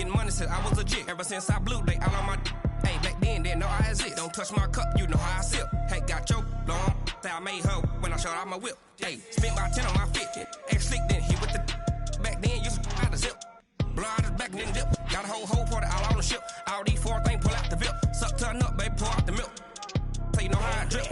getting money since I was legit. Ever since I blew, they all on my hey, back then, didn't know I exist. Don't touch my cup, you know how I sip. Hey, got your long, say I made her when I showed out my whip. Hey, spent my 10 on my fit. Ex-slick, then hit with the back then, used to out the zip. Blow out his back and then dip. Got a whole party all on the ship. All these four things, pull out the VIP. Suck, turn up, baby, pour out the milk. So you know how I drip.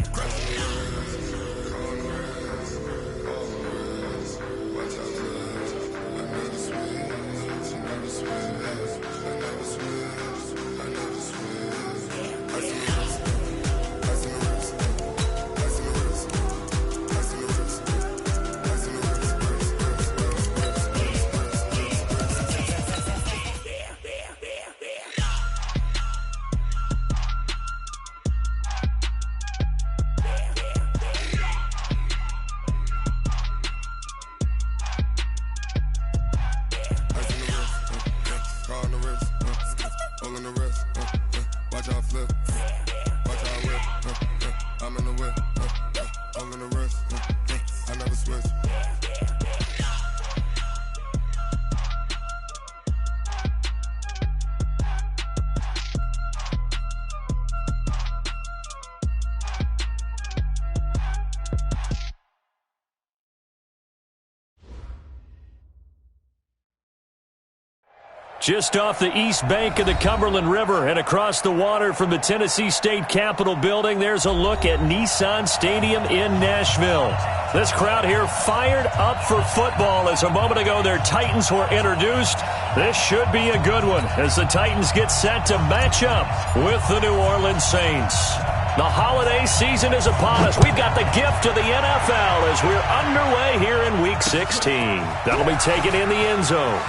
Just off the east bank of the Cumberland River and across the water from the Tennessee State Capitol building, there's a look at Nissan Stadium in Nashville. This crowd here fired up for football as a moment ago their Titans were introduced. This should be a good one as the Titans get set to match up with the New Orleans Saints. The holiday season is upon us. We've got the gift of the NFL as we're underway here in Week 16. That'll be taken in the end zone.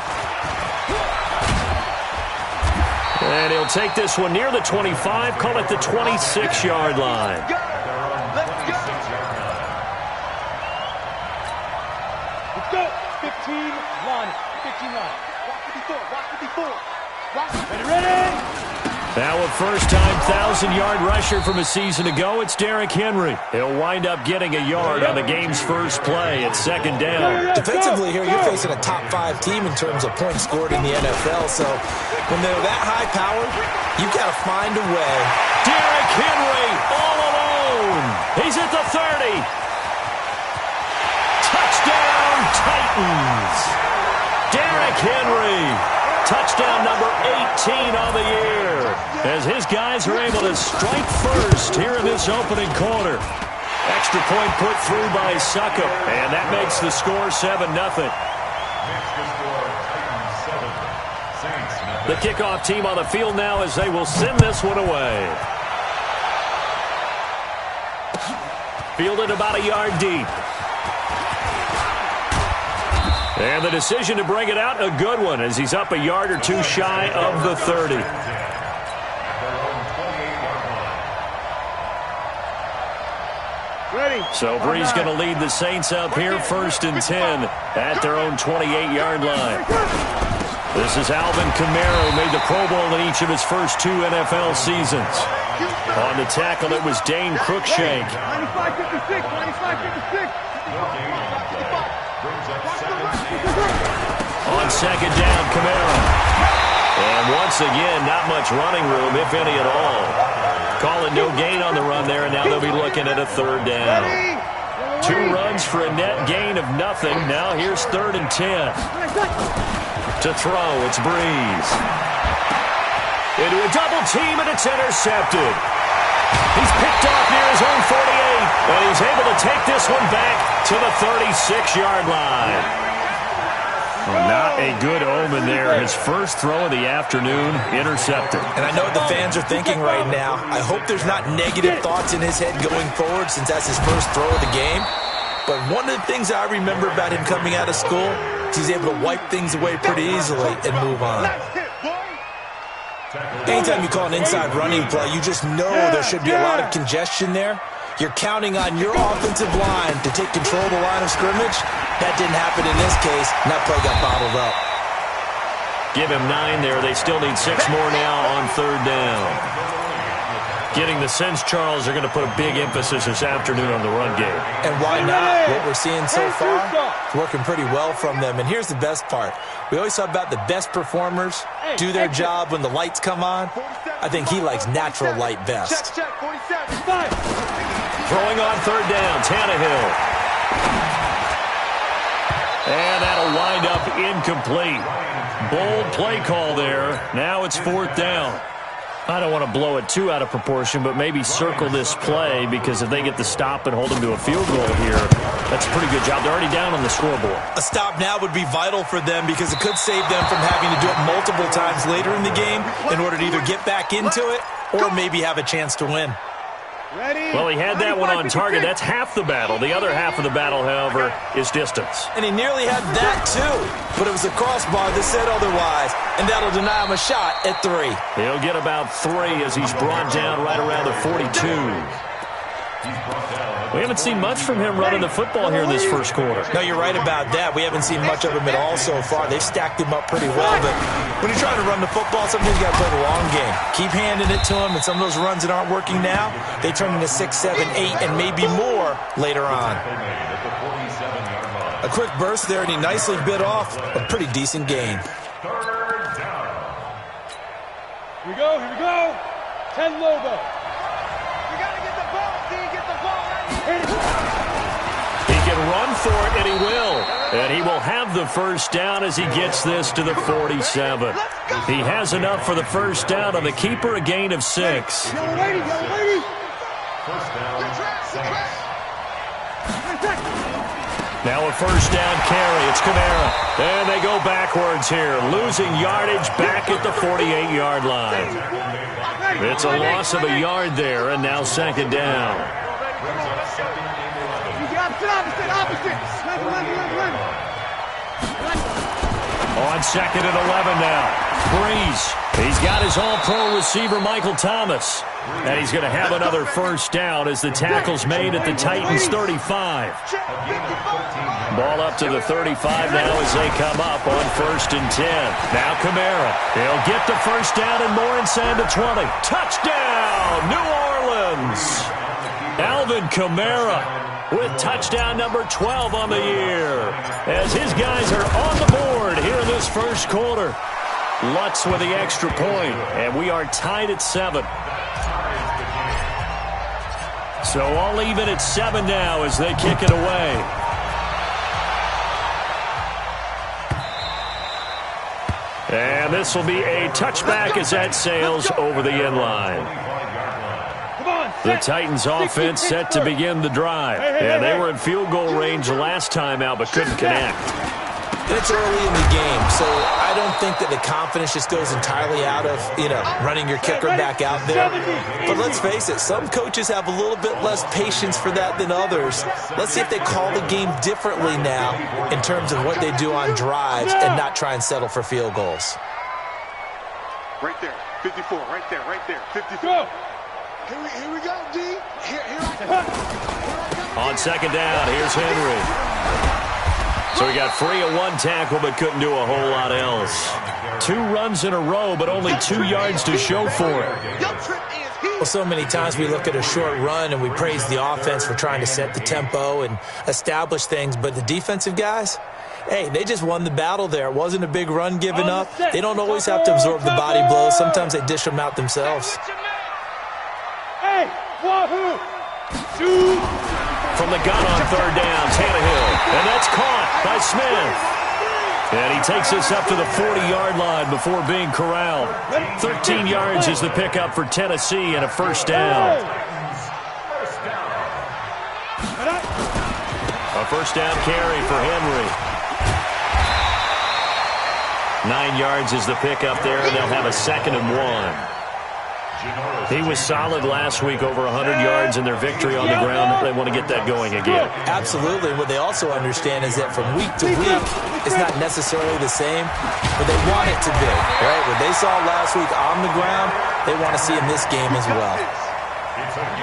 And he'll take this one near the 25, call it the 26-yard line. Let's go. 15 line. 15 line. Watch 54. Ready? Now a first-time 1,000-yard rusher from a season ago, it's Derrick Henry. He'll wind up getting a yard on the game's first play at second down. Defensively here, you're facing a top-5 team in terms of points scored in the NFL, so when they're that high-powered, you've got to find a way. Derrick Henry all alone. He's at the 30. Touchdown, Titans. Derrick Henry. Touchdown number 18 on the year as his guys are able to strike first here in this opening quarter. Extra point put through by Succop, and that makes the score 7-0. The kickoff team on the field now as they will send this one away. Fielded about a yard deep. And the decision to bring it out, a good one, as he's up a yard or two shy of the 30. So Bree's going to lead the Saints up here, 1st and 10 at their own 28-yard line. This is Alvin Kamara, who made the Pro Bowl in each of his first 2 NFL seasons. On the tackle, it was Dane Cruikshank. 95-56. On second down, Kamara. And once again, not much running room, if any at all. Calling no gain on the run there, and now they'll be looking at a 3rd down. 2 runs for a net gain of nothing. Now here's 3rd and 10. To throw, it's Breeze. Into a double team, and it's intercepted. He's picked off near his own 48, and he's able to take this one back to the 36-yard line. Well, not a good omen there. His first throw of the afternoon, intercepted. And I know what the fans are thinking right now. I hope there's not negative thoughts in his head going forward since that's his first throw of the game. But one of the things I remember about him coming out of school is he's able to wipe things away pretty easily and move on. Anytime you call an inside running play, you just know there should be a lot of congestion there. You're counting on your offensive line to take control of the line of scrimmage. That didn't happen in this case, and that play got bottled up. Give him 9 there. They still need 6 more now on 3rd down. Getting the sense, Charles, they're going to put a big emphasis this afternoon on the run game. And why not? What we're seeing so far is working pretty well from them. And here's the best part. We always talk about the best performers do their job when the lights come on. I think he likes natural light best. Throwing on third down, Tannehill. And that'll wind up incomplete. Bold play call there. Now it's fourth down. I don't want to blow it too out of proportion, but maybe circle this play, because if they get the stop and hold them to a field goal here, that's a pretty good job. They're already down on the scoreboard. A stop now would be vital for them, because it could save them from having to do it multiple times later in the game in order to either get back into it or maybe have a chance to win. Well, he had that one on target. That's half the battle. The other half of the battle, however, is distance. And he nearly had that, too. But it was a crossbar that said otherwise, and that'll deny him a shot at 3. He'll get about 3 as he's brought down right around the 42. We haven't seen much from him running the football here in this first quarter. No, you're right about that. We haven't seen much of him at all so far. They've stacked him up pretty well, but when you're trying to run the football, sometimes you got to play the long game. Keep handing it to him, and some of those runs that aren't working now, they turn into 6, 7, 8, and maybe more later on. A quick burst there, and he nicely bit off a pretty decent gain. Here we go, here we go. 10 Lobo. He can run for it, and he will. And he will have the first down as he gets this to the 47. He has enough for the first down on the keeper, a gain of 6. Now a first down carry. It's Kamara. And they go backwards here, losing yardage back at the 48-yard line. It's a loss of a yard there, and now second down. On second and 11 now. Breeze. He's got his all-pro receiver, Michael Thomas. And he's going to have another first down as the tackle's made at the Titans' 35. Ball up to the 35 now as they come up on first and 10. Now Kamara. He'll get the first down and more inside the 20. Touchdown, New Orleans. Alvin Kamara with touchdown number 12 on the year, as his guys are on the board here in this first quarter. Lutz with the extra point, and we are tied at 7. So all even at 7 now as they kick it away. And this will be a touchback as that sails over the end line. The Titans offense set to begin the drive. And they were in field goal range the last time out, but couldn't connect. It's early in the game, so I don't think that the confidence just goes entirely out of, running your kicker back out there. But let's face it, some coaches have a little bit less patience for that than others. Let's see if they call the game differently now in terms of what they do on drives and not try and settle for field goals. Right there, 54, right there, 54. Here we go, D. Here I come. On second down, here's Henry. So he got free of one tackle but couldn't do a whole lot else. 2 runs in a row, but only 2 yards to show for it. Well, so many times we look at a short run and we praise the offense for trying to set the tempo and establish things, but the defensive guys, hey, they just won the battle there. It wasn't a big run given up. They don't always have to absorb the body blows. Sometimes they dish them out themselves. Hey, wahoo! Shoot! From the gun on third down, Tannehill. And that's caught by Smith. And he takes us up to the 40-yard line before being corralled. 13 yards is the pickup for Tennessee and a first down. A first down carry for Henry. 9 yards is the pickup there, and they'll have a second and 1. He was solid last week, over 100 yards in their victory on the ground. They want to get that going again. Absolutely. What they also understand is that from week to week, it's not necessarily the same, but they want it to be. Right? What they saw last week on the ground, they want to see in this game as well.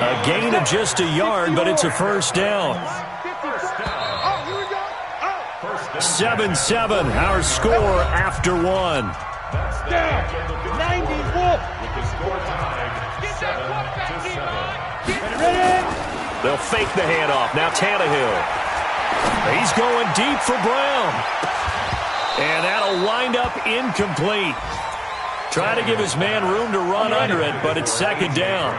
A gain of just a yard, but it's a first down. 7-7, our score after 1. 90 Wolf. Get that quarterback here. They'll fake the handoff. Now Tannehill. He's going deep for Brown. And that'll wind up incomplete. Trying to give his man room to run under it, but it's second down.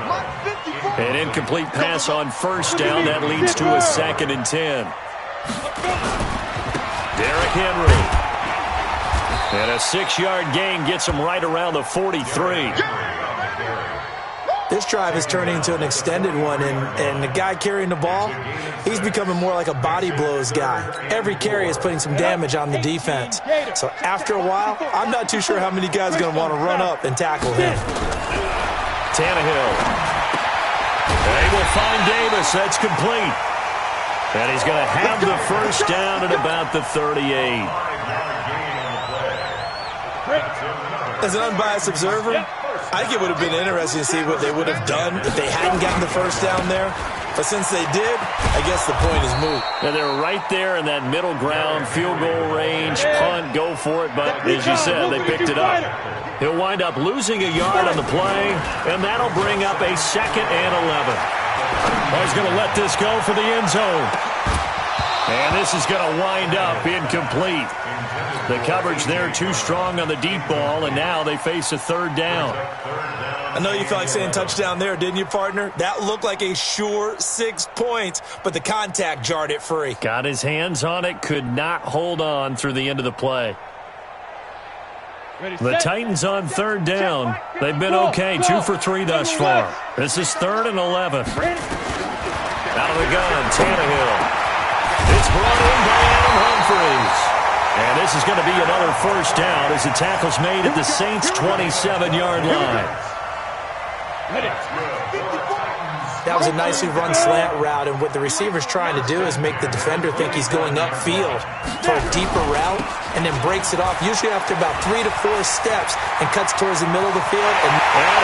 An incomplete pass on first down. That leads to a 2nd and 10. Derrick Henry. And a 6-yard gain gets him right around the 43. This drive is turning into an extended one, and the guy carrying the ball, he's becoming more like a body blows guy. Every carry is putting some damage on the defense. So after a while, I'm not too sure how many guys are going to want to run up and tackle him. Tannehill. They will find Davis. That's complete. And he's going to have the first down at about the 38. As an unbiased observer, I think it would have been interesting to see what they would have done if they hadn't gotten the first down there. But since they did, I guess the point is moot. And they're right there in that middle ground, field goal range, punt, go for it. But as you said, they picked it up. He'll wind up losing a yard on the play, and that'll bring up a 2nd and 11. Oh, he's going to let this go for the end zone. And this is going to wind up incomplete. The coverage there too strong on the deep ball, and now they face a 3rd down. I know you felt like saying touchdown there, didn't you, partner? That looked like a sure 6 points, but the contact jarred it free. Got his hands on it, could not hold on through the end of the play. The Titans on 3rd down. They've been okay, 2 for 3 thus far. This is 3rd and 11. Out of the gun, Tannehill. It's brought in by Adam Humphries. And this is going to be another first down as the tackle's made at the Saints' 27-yard line. That was a nicely run slant route, and what the receiver's trying to do is make the defender think he's going upfield for a deeper route, and then breaks it off, usually after about 3 to 4 steps, and cuts towards the middle of the field. And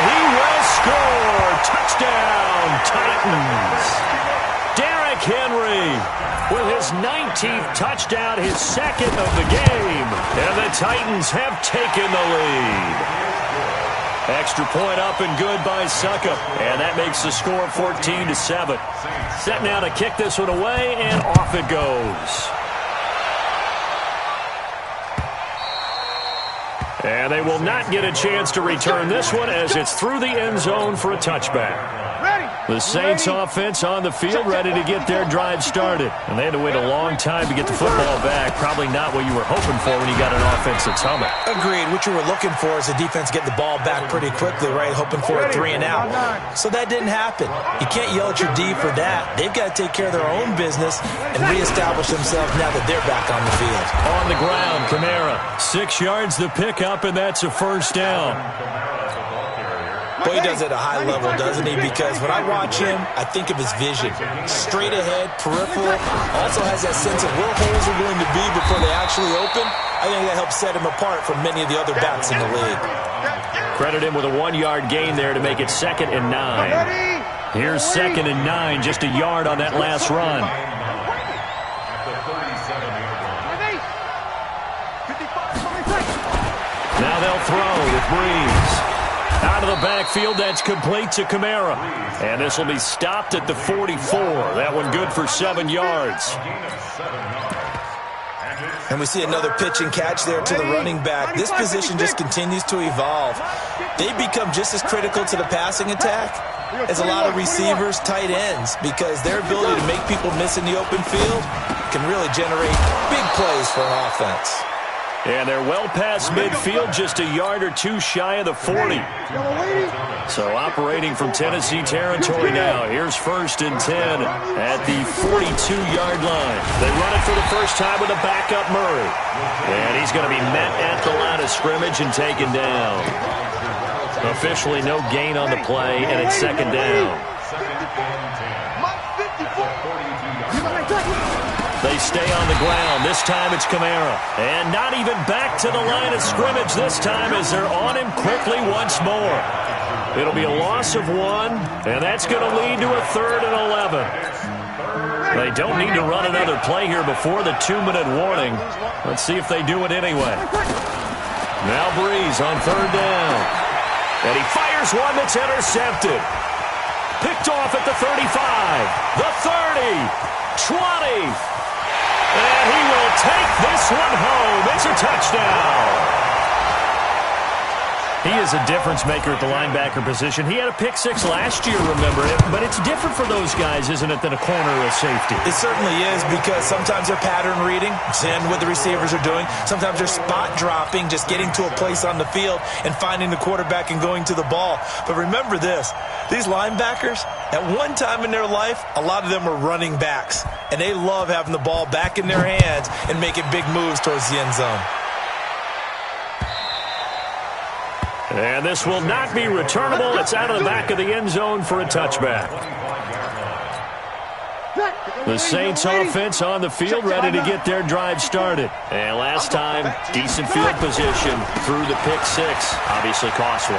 he will score! Touchdown, Titans! Derrick Henry with his 19th touchdown, his 2nd of the game. And the Titans have taken the lead. Extra point up and good by Suckup. And that makes the score 14-7. Set now to kick this one away, and off it goes. And they will not get a chance to return this one as it's through the end zone for a touchback. The Saints offense on the field, ready to get their drive started. And they had to wait a long time to get the football back. Probably not what you were hoping for when you got an offense that's humming. Agreed. What you were looking for is the defense get the ball back pretty quickly, right? Hoping for a 3 and out. So that didn't happen. You can't yell at your D for that. They've got to take care of their own business and reestablish themselves now that they're back on the field. On the ground, Kamara. 6 yards the pickup, and that's a first down. Boy, he does it at a high level, doesn't he? Because when I watch him, I think of his vision. Straight ahead, peripheral. Also has that sense of where holes are going to be before they actually open. I think that helps set him apart from many of the other backs in the league. Credit him with a 1-yard gain there to make it 2nd and 9. Here's 2nd and 9, just a yard on that last run. Now they'll throw with Breeze. Out of the backfield, that's complete to Kamara. And this will be stopped at the 44. That one good for 7 yards. And we see another pitch and catch there to the running back. This position just continues to evolve. They become just as critical to the passing attack as a lot of receivers, tight ends, because their ability to make people miss in the open field can really generate big plays for an offense. And they're well past midfield, just a yard or 2 shy of the 40. So operating from Tennessee territory now. Here's 1st and 10 at the 42-yard line. They run it for the first time with a backup Murray. And he's going to be met at the line of scrimmage and taken down. Officially no gain on the play, and it's 2nd down. They stay on the ground. This time it's Kamara. And not even back to the line of scrimmage this time as they're on him quickly once more. It'll be a loss of 1, and that's going to lead to a 3rd and 11. They don't need to run another play here before the 2-minute warning. Let's see if they do it anyway. Now Breeze on 3rd down. And he fires one that's intercepted. Picked off at the 35, the 30, 20. And he will take this one home. It's a touchdown. He is a difference maker at the linebacker position. He had a pick six last year, remember it. But it's different for those guys, isn't it, than a corner or a safety? It certainly is, because sometimes they're pattern reading, seeing what the receivers are doing. Sometimes they're spot dropping, just getting to a place on the field and finding the quarterback and going to the ball. But remember this, these linebackers, at one time in their life, a lot of them were running backs. And they love having the ball back in their hands and making big moves towards the end zone. And this will not be returnable. It's out of the back of the end zone for a touchback. The Saints offense on the field, ready to get their drive started. And last time, decent field position through the pick six. Obviously costly.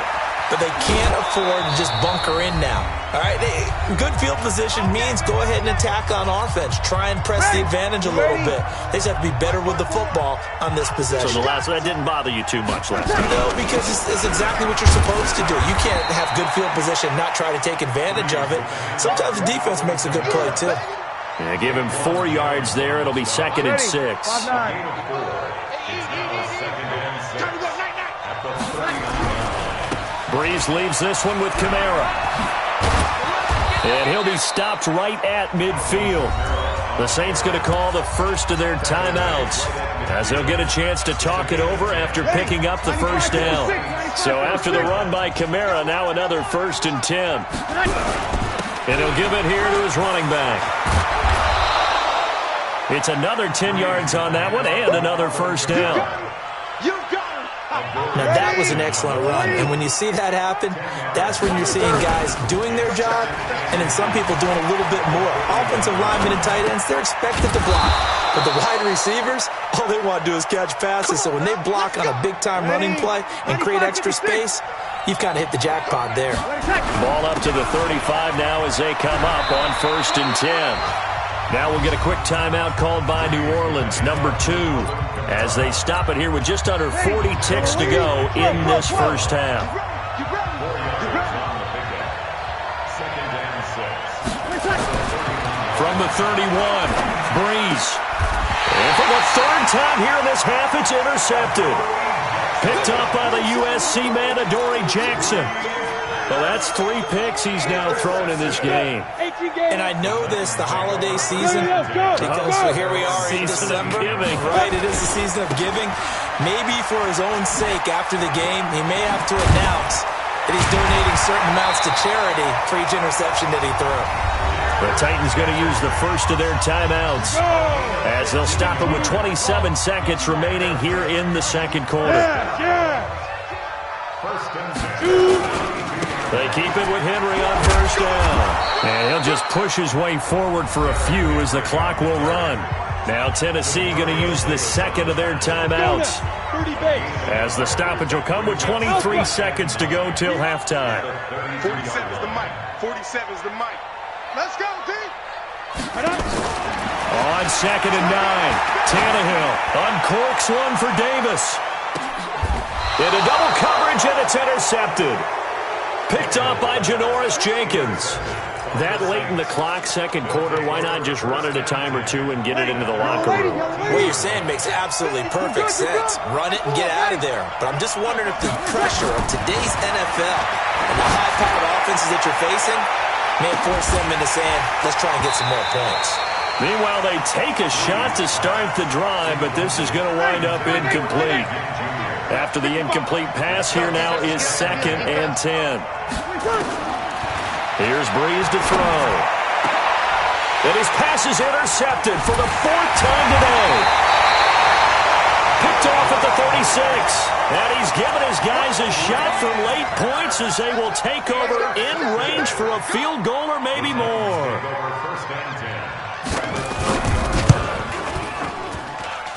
But they can't afford to just bunker in now. All right, good field position means go ahead and attack on offense. Try and press the advantage a little bit. They just have to be better with the football on this possession. So that didn't bother you too much last time? No, because it's exactly what you're supposed to do. You can't have good field position and not try to take advantage of it. Sometimes the defense makes a good play, too. Yeah, give him 4 yards there. It'll be 2nd and 6. Breeze leaves this one with Kamara. And he'll be stopped right at midfield. The Saints going to call the first of their timeouts, as they'll get a chance to talk it over after picking up the first down. So after the run by Kamara, now another 1st and 10. And he'll give it here to his running back. It's another 10 yards on that one and another 1st down. Now, that was an excellent run, and when you see that happen, that's when you're seeing guys doing their job, and then some people doing a little bit more. Offensive linemen and tight ends, they're expected to block. But the wide receivers, all they want to do is catch passes, so when they block on a big-time running play and create extra space, you've kind of hit the jackpot there. Ball up to the 35 now as they come up on 1st and 10. Now we'll get a quick timeout called by New Orleans, number 2, as they stop it here with just under 40 ticks to go in this first half. From the 31, Breeze. And for the 3rd time here in this half, it's intercepted. Picked up by the USC man, Adoree Jackson. Well, that's 3 picks he's now thrown in this game. And I know this, the holiday season, because here we are in December. Right, it is the season of giving. Maybe for his own sake, after the game, he may have to announce that he's donating certain amounts to charity for each interception that he threw. The Titans going to use the first of their timeouts as they'll stop it with 27 seconds remaining here in the second quarter. They keep it with Henry on 1st down. And he'll just push his way forward for a few as the clock will run. Now Tennessee going to use the 2nd of their timeouts, as the stoppage will come with 23 seconds to go till halftime. 47's the mic. 47's the mic. Let's go, D. On 2nd and 9, Tannehill uncorks one for Davis. Into double coverage, and it's intercepted. Picked up by Janoris Jenkins. That late in the clock, second quarter, why not just run it a time or two and get it into the locker room? What you're saying makes absolutely perfect sense. Run it and get out of there. But I'm just wondering if the pressure of today's NFL and the high-powered offenses that you're facing may force them into saying, let's try and get some more points. Meanwhile, they take a shot to start the drive, but this is going to wind up incomplete. After the incomplete pass, here now is 2nd and 10. Here's Breeze to throw. And his pass is intercepted for the 4th time today. Picked off at the 36. And he's given his guys a shot from late points as they will take over in range for a field goal or maybe more.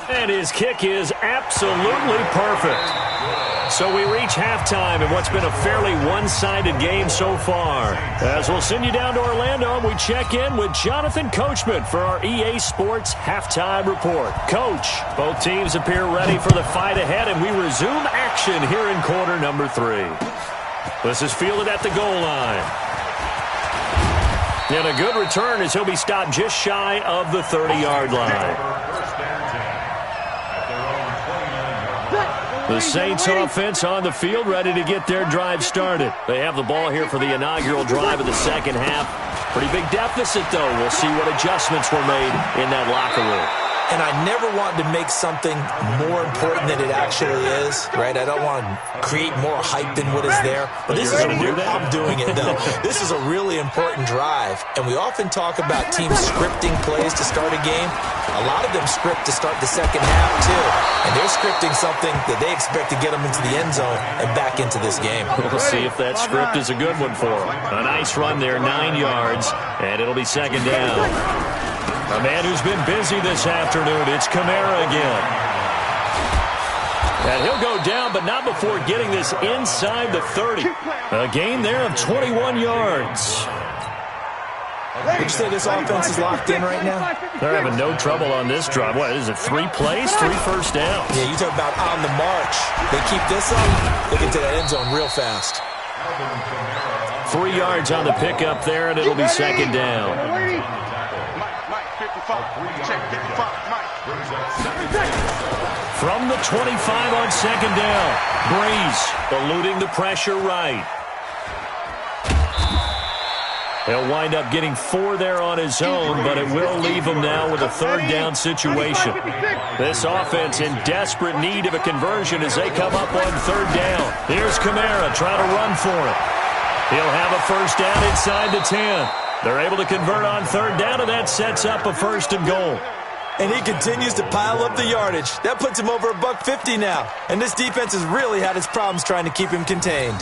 And his kick is absolutely perfect. So we reach halftime in what's been a fairly one-sided game so far. As we'll send you down to Orlando, we check in with Jonathan Coachman for our EA Sports Halftime Report. Coach, both teams appear ready for the fight ahead, and we resume action here in quarter number 3. This is fielded at the goal line. And a good return as he'll be stopped just shy of the 30-yard line. The Saints offense on the field, ready to get their drive started. They have the ball here for the inaugural drive of the second half. Pretty big deficit, though. We'll see what adjustments were made in that locker room. And I never want to make something more important than it actually is, right? I don't want to create more hype than what is there. But this is I'm doing it, though. This is a really important drive. And we often talk about teams scripting plays to start a game. A lot of them script to start the second half, too. And they're scripting something that they expect to get them into the end zone and back into this game. We'll see if that script is a good one for them. A nice run there, 9 yards, and it'll be second down. A man who's been busy this afternoon, it's Kamara again. And he'll go down, but not before getting this inside the 30. A gain there of 21 yards. Would you say this offense is locked in right now? They're having no trouble on this drive. What is it, 3 plays, 3 first downs? Yeah, you talk about on the march. They keep this up, they get to that end zone real fast. 3 yards on the pickup there, and it'll be second down. From the 25 on second down, Breeze eluding the pressure right. He'll wind up getting 4 there on his own, but it will leave him now with a third down situation. This offense in desperate need of a conversion as they come up on third down. Here's Kamara trying to run for it. He'll have a first down inside the 10. They're able to convert on third down, and that sets up a first and goal. And he continues to pile up the yardage. That puts him over $150 now. And this defense has really had its problems trying to keep him contained.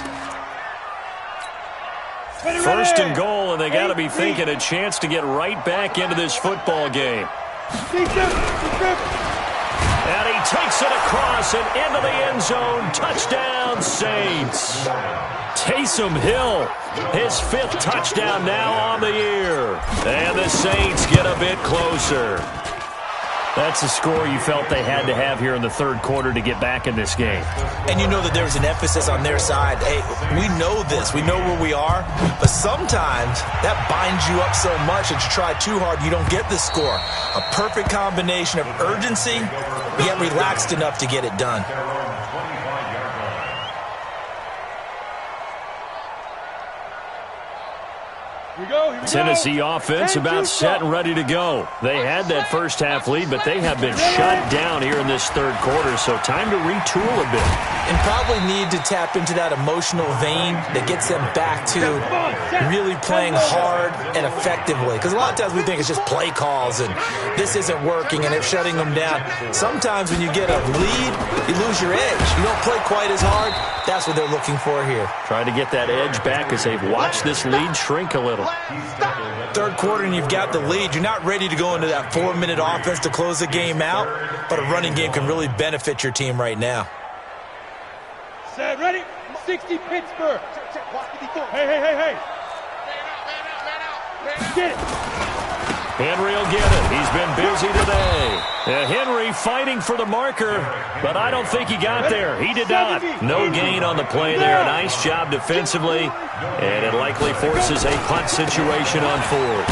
First and goal, and they got to be thinking a chance to get right back into this football game. And he takes it across and into the end zone. Touchdown, Saints. Taysom Hill, his 5th touchdown now on the year. And the Saints get a bit closer. That's a score you felt they had to have here in the third quarter to get back in this game. And you know that there's an emphasis on their side. Hey, we know this. We know where we are. But sometimes that binds you up so much that you try too hard, you don't get the score. A perfect combination of urgency, yet relaxed enough to get it done. Tennessee offense about set and ready to go. They had that first half lead, but they have been shut down here in this third quarter, so time to retool a bit. And probably need to tap into that emotional vein that gets them back to really playing hard and effectively. Because a lot of times we think it's just play calls and this isn't working and they're shutting them down. Sometimes when you get a lead, you lose your edge. You don't play quite as hard. That's what they're looking for here. Trying to get that edge back as they've watched this lead shrink a little. Third quarter and you've got the lead. You're not ready to go into that 4-minute offense to close the game out, but a running game can really benefit your team right now. Set, ready? 60 Pittsburgh. Hey. Get it. Henry will get it. He's been busy today. Henry fighting for the marker, but I don't think he got there. He did not. No gain on the play there. Nice job defensively, and it likely forces a punt situation on fourth.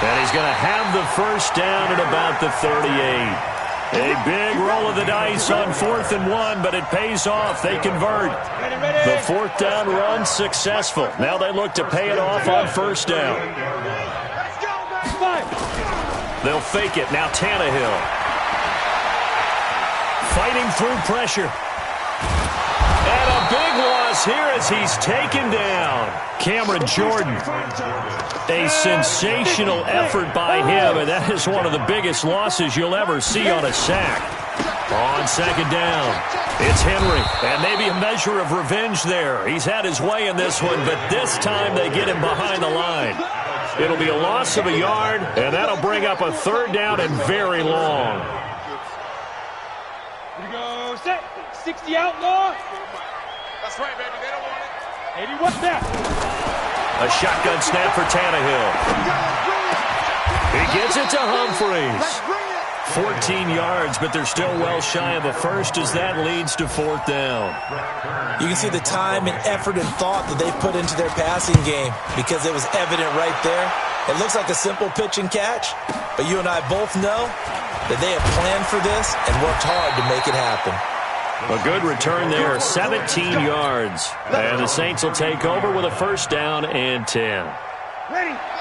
And he's going to have the first down at about the 38. A big roll of the dice on 4th and 1, but it pays off. They convert. The 4th down run successful. Now they look to pay it off on first down. They'll fake it. Now Tannehill. Fighting through pressure. And a big loss here as he's taken down. Cameron Jordan. A sensational effort by him, and that is one of the biggest losses you'll ever see on a sack. On second down, it's Henry, and maybe a measure of revenge there. He's had his way in this one, but this time they get him behind the line. It'll be a loss of a yard, and that'll bring up a third down and very long. Here we go, set. 60 outlaw. That's right, baby. They don't want it. 80, what's that? A shotgun snap for Tannehill. He gets it to Humphreys. 14 yards, but they're still well shy of a first as that leads to 4th down. You can see the time and effort and thought that they've put into their passing game because it was evident right there. It looks like a simple pitch and catch, but you and I both know that they have planned for this and worked hard to make it happen. A good return there, 17 yards. And the Saints will take over with a 1st down and 10.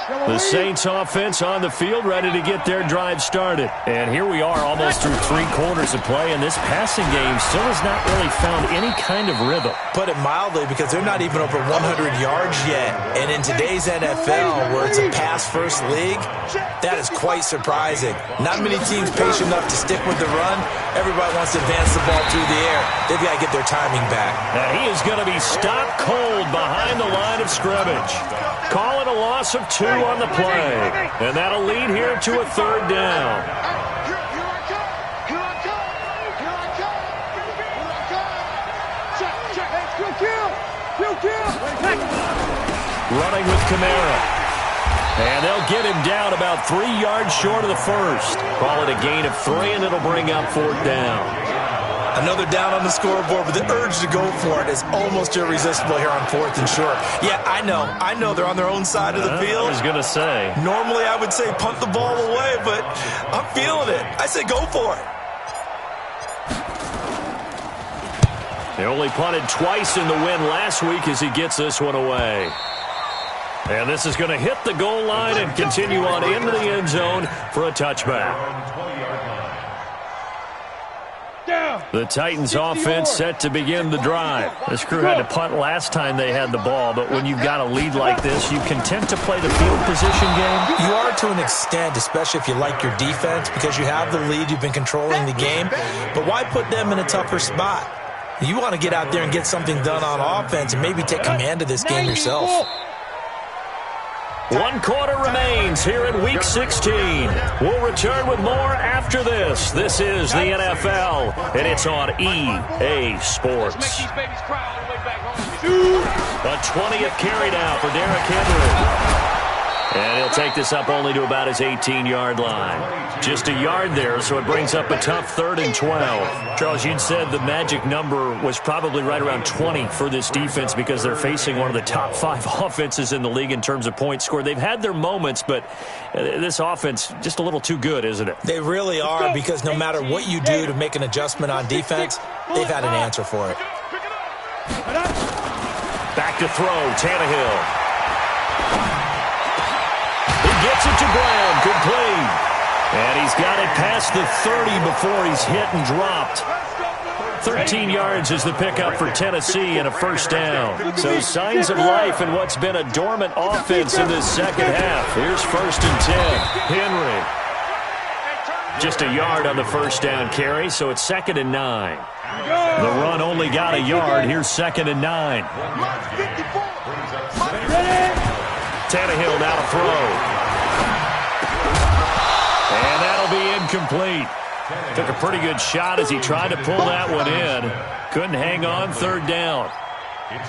The Saints offense on the field, ready to get their drive started. And here we are almost through 3 quarters of play, and this passing game still has not really found any kind of rhythm. Put it mildly, because they're not even over 100 yards yet. And in today's NFL, where it's a pass-first league, that is quite surprising. Not many teams patient enough to stick with the run. Everybody wants to advance the ball through the air. They've got to get their timing back. And he is going to be stopped cold behind the line of scrimmage. Call it a loss of 2 on the play. And that'll lead here to a 3rd down. Running with Kamara. And they'll get him down about 3 yards short of the first. Call it a gain of 3, and it'll bring up 4th down. Another down on the scoreboard, but the urge to go for it is almost irresistible here on 4th and short. Yeah, I know they're on their own side of the field. I was going to say. Normally I would say punt the ball away, but I'm feeling it. I say go for it. They only punted twice in the win last week as he gets this one away. And this is going to hit the goal line and continue on into the end zone for a touchback. The Titans offense set to begin the drive. This crew had to punt last time they had the ball, but when you've got a lead like this, you can tend to play the field position game. You are to an extent, especially if you like your defense, because you have the lead, you've been controlling the game. But why put them in a tougher spot? You want to get out there and get something done on offense and maybe take command of this game yourself. 1 quarter remains here in Week 16. We'll return with more after this. This is the NFL, and it's on EA Sports. A 20th carry now for Derrick Henry. And he'll take this up only to about his 18-yard line. Just a yard there, so it brings up a tough 3rd and 12. Charles, you'd said the magic number was probably right around 20 for this defense because they're facing one of the top 5 offenses in the league in terms of points scored. They've had their moments, but this offense just a little too good, isn't it? They really are, because no matter what you do to make an adjustment on defense, they've had an answer for it. Back to throw, Tannehill. Gets it to Brown, complete. And he's got it past the 30 before he's hit and dropped. 13 yards is the pickup for Tennessee and a 1st down. So signs of life in what's been a dormant offense in this second half. Here's 1st and 10. Henry. Just a yard on the 1st down carry, so it's 2nd and 9. The run only got a yard. Here's 2nd and 9. Tannehill now to throw. And that'll be incomplete. Took a pretty good shot as he tried to pull that one in. Couldn't hang on, 3rd down.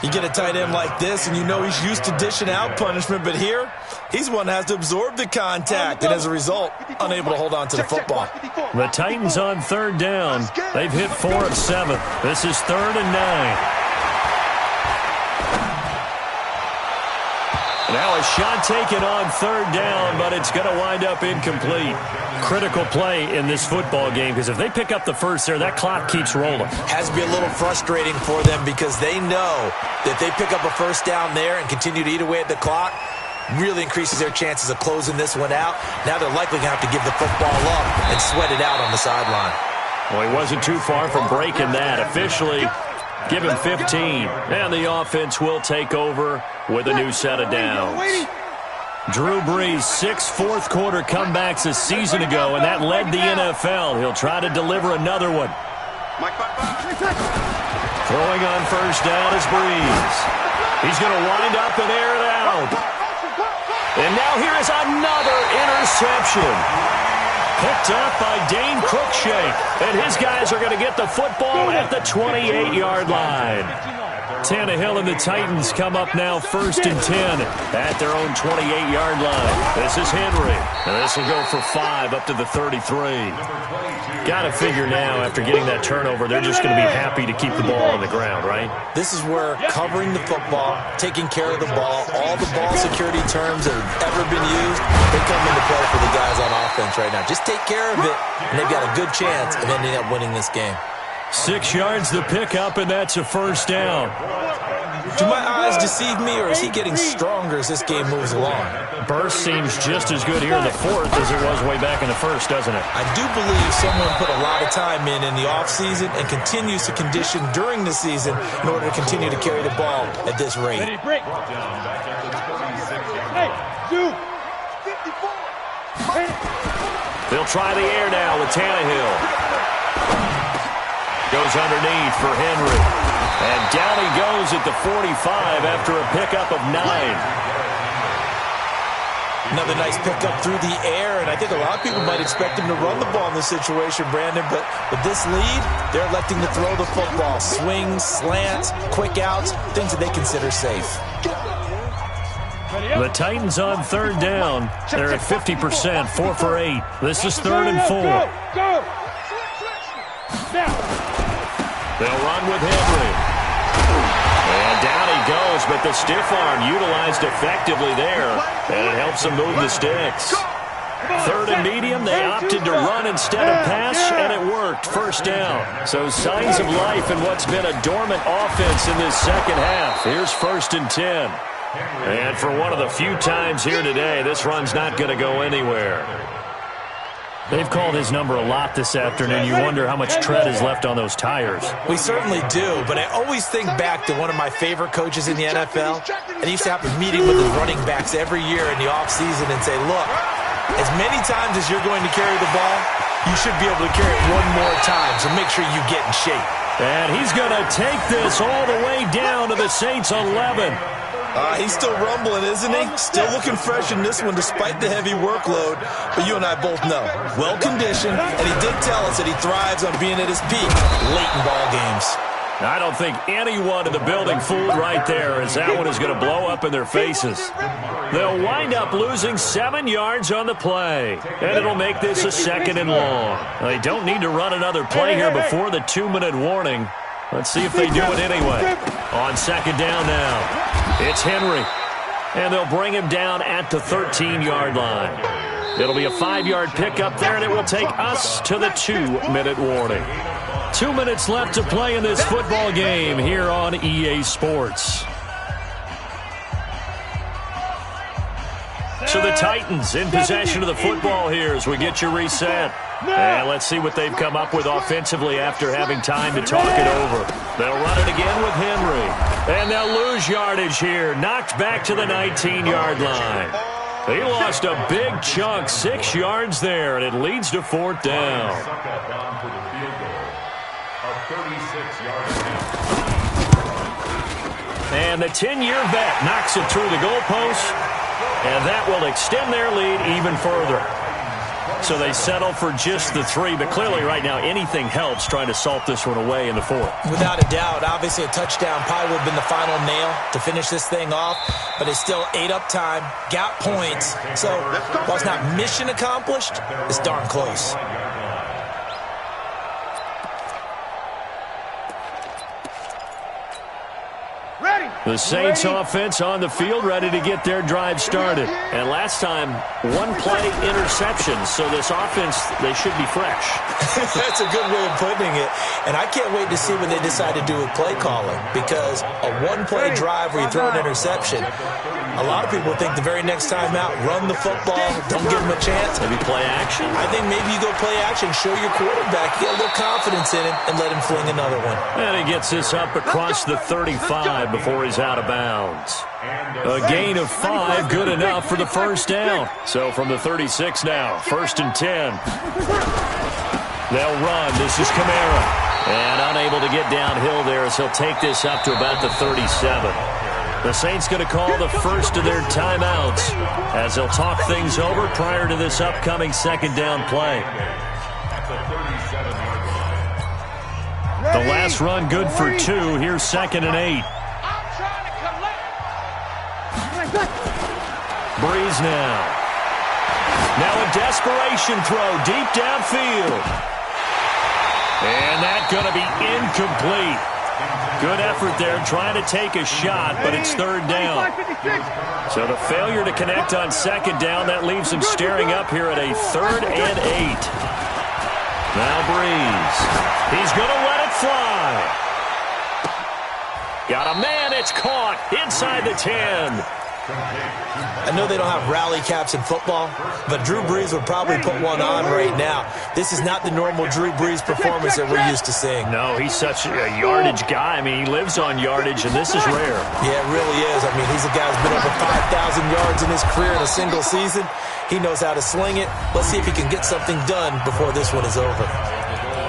You get a tight end like this, and you know he's used to dishing out punishment, but here, he's one that has to absorb the contact, and as a result, unable to hold on to the football. The Titans on 3rd down. They've hit 4 of 7. This is 3rd and 9. Now a shot taken on 3rd down, but it's going to wind up incomplete. Critical play in this football game, because if they pick up the first there, that clock keeps rolling. Has to be a little frustrating for them, because they know that they pick up a 1st down there and continue to eat away at the clock, really increases their chances of closing this one out. Now they're likely going to have to give the football up and sweat it out on the sideline. Well, he wasn't too far from breaking that. Officially, give him 15, and the offense will take over with a new set of downs. Drew Brees, 6 fourth-quarter comebacks a season ago, and that led the NFL. He'll try to deliver another one. Throwing on 1st down is Brees. He's going to wind up and air it out. And now here is another interception. Picked up by Dane Cruikshank. And his guys are going to get the football at the 28-yard line. Tannehill and the Titans come up now 1st and 10 at their own 28-yard line. This is Henry, and this will go for 5 up to the 33. Got to figure now, after getting that turnover, they're just going to be happy to keep the ball on the ground, right? This is where covering the football, taking care of the ball, all the ball security terms that have ever been used, they come into play for the guys on offense right now. Just take care of it, and they've got a good chance of ending up winning this game. 6 yards the pickup, and that's a 1st down. Do my eyes deceive me, or is he getting stronger as this game moves along? Burst seems just as good here in the 4th as it was way back in the 1st, doesn't it? I do believe someone put a lot of time in the offseason and continues to condition during the season in order to continue to carry the ball at this rate. Ready, break. Hey, do. 54. They'll try the air now with Tannehill. Goes underneath for Henry. And down he goes at the 45 after a pickup of 9. Another nice pickup through the air, and I think a lot of people might expect him to run the ball in this situation, Brandon, but with this lead, they're electing to throw the football. Swings, slants, quick outs, things that they consider safe. The Titans on 3rd down. They're at 50%, 4 for 8. This is 3rd and 4. Go! They'll run with Henry. And down he goes, but the stiff arm utilized effectively there, and it helps them move the sticks. 3rd and medium, they opted to run instead of pass, and it worked. 1st down. So signs of life in what's been a dormant offense in this second half. Here's 1st and 10. And for one of the few times here today, this run's not going to go anywhere. They've called his number a lot this afternoon. You wonder how much tread is left on those tires. We certainly do, but I always think back to one of my favorite coaches in the NFL. And he used to have a meeting with his running backs every year in the offseason and say, look, as many times as you're going to carry the ball, you should be able to carry it one more time, so make sure you get in shape. And he's going to take this all the way down to the Saints' 11. He's still rumbling, isn't he? Still looking fresh in this one despite the heavy workload. But you and I both know, well-conditioned, and he did tell us that he thrives on being at his peak late in ball games. I don't think anyone in the building fooled right there, as that one is going to blow up in their faces. They'll wind up losing 7 yards on the play, and it'll make this a 2nd and long. They don't need to run another play here before the 2-minute warning. Let's see if they do it anyway. On 2nd down now, it's Henry, and they'll bring him down at the 13-yard line. It'll be a 5-yard pickup there, and it will take us to the 2-minute warning. 2 minutes left to play in this football game here on EA Sports. So the Titans in possession of the football here as we get you reset. And let's see what they've come up with offensively after having time to talk it over. They'll run it again with Henry. And they'll lose yardage here. Knocked back to the 19-yard line. He lost a big chunk, 6 yards there, and it leads to 4th down. And the 10-year vet knocks it through the goalpost, and that will extend their lead even further. So they settle for just the 3, but clearly right now anything helps trying to salt this one away in the 4th. Without a doubt, obviously a touchdown probably would have been the final nail to finish this thing off, but it's still 8 up time, got points. So while it's not mission accomplished, it's darn close. The Saints offense on the field, ready to get their drive started. And last time, 1-play interception. So this offense, they should be fresh. That's a good way of putting it. And I can't wait to see what they decide to do with play calling. Because a 1-play drive where you throw an interception, a lot of people think the very next time out, run the football, don't give them a chance. Maybe play action? I think maybe you go play action, show your quarterback, get a little confidence in him, and let him fling another one. And he gets this up across the 35 before he's out of bounds. A gain of 5, good enough for the 1st down. So from the 36 now, 1st and 10. They'll run. This is Kamara. And unable to get downhill there as he'll take this up to about the 37. The Saints going to call the first of their timeouts as they'll talk things over prior to this upcoming 2nd down play. The last run good for 2. Here's 2nd and 8. Breeze now. Now a desperation throw deep downfield. And that's going to be incomplete. Good effort there trying to take a shot, but it's third down. So the failure to connect on second down, that leaves him staring up here at a 3rd and 8. Now Breeze. He's going to let it fly. Got a man. It's caught inside the 10. I know they don't have rally caps in football, but Drew Brees would probably put one on right now. This is not the normal Drew Brees performance that we're used to seeing. No, he's such a yardage guy. I mean, he lives on yardage, and this is rare. Yeah, it really is. I mean, he's a guy who's been over 5,000 yards in his career in a single season. He knows how to sling it. Let's see if he can get something done before this one is over.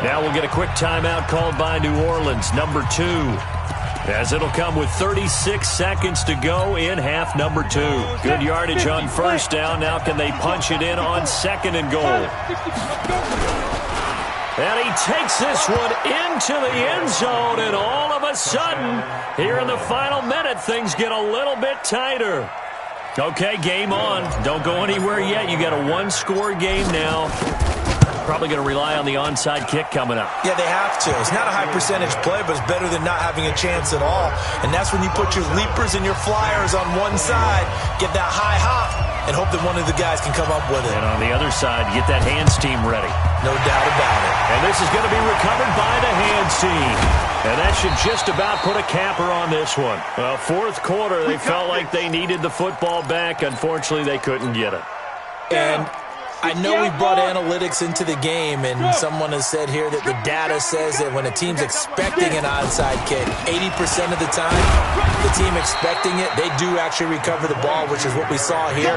Now we'll get a quick timeout called by New Orleans, number 2. As it'll come with 36 seconds to go in half number 2. Good yardage on first down. Now can they punch it in on 2nd and goal? And he takes this one into the end zone, and all of a sudden, here in the final minute, things get a little bit tighter. Okay, game on. Don't go anywhere yet. You got a one-score game now. Probably going to rely on the onside kick coming up. Yeah, they have to. It's not a high-percentage play, but it's better than not having a chance at all. And that's when you put your leapers and your flyers on one side, get that high hop, and hope that one of the guys can come up with it. And on the other side, get that hands team ready. No doubt about it. And this is going to be recovered by the hands team. And that should just about put a capper on this one. Well, 4th quarter, they felt like they needed the football back. Unfortunately, they couldn't get it. And I know we brought analytics into the game, and someone has said here that the data says that when a team's expecting an onside kick, 80% of the time, the team expecting it, they do actually recover the ball, which is what we saw here.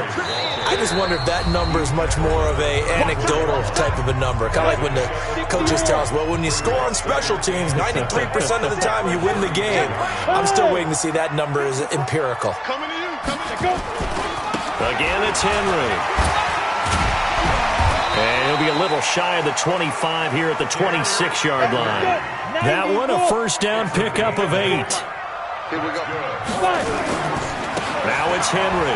I just wonder if that number is much more of a anecdotal type of a number. Kind of like when the coaches tell us, well, when you score on special teams, 93% of the time you win the game. I'm still waiting to see that number is empirical. Again, it's Henry. And he'll be a little shy of the 25 here at the 26-yard line. That one, a first down pickup of 8. Here we go. Now it's Henry.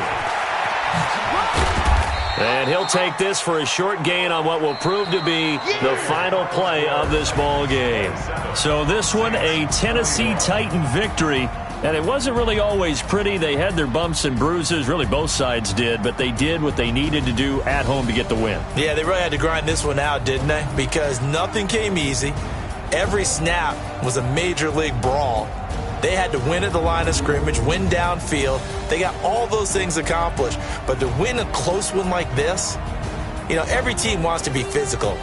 And he'll take this for a short gain on what will prove to be the final play of this ball game. So this one, a Tennessee Titan victory. And it wasn't really always pretty. They had their bumps and bruises. Really, both sides did. But they did what they needed to do at home to get the win. Yeah, they really had to grind this one out, didn't they? Because nothing came easy. Every snap was a major league brawl. They had to win at the line of scrimmage, win downfield. They got all those things accomplished. But to win a close one like this, you know, every team wants to be physical.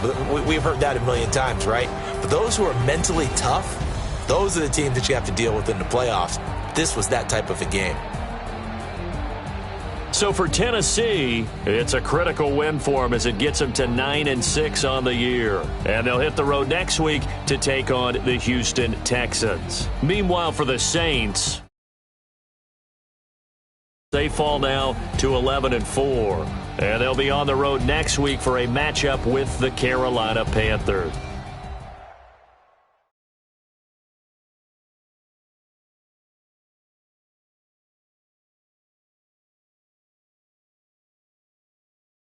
We've heard that a million times, right? But those who are mentally tough, those are the teams that you have to deal with in the playoffs. This was that type of a game. So for Tennessee, it's a critical win for them as it gets them to 9-6 on the year. And they'll hit the road next week to take on the Houston Texans. Meanwhile, for the Saints, they fall now to 11-4. And they'll be on the road next week for a matchup with the Carolina Panthers.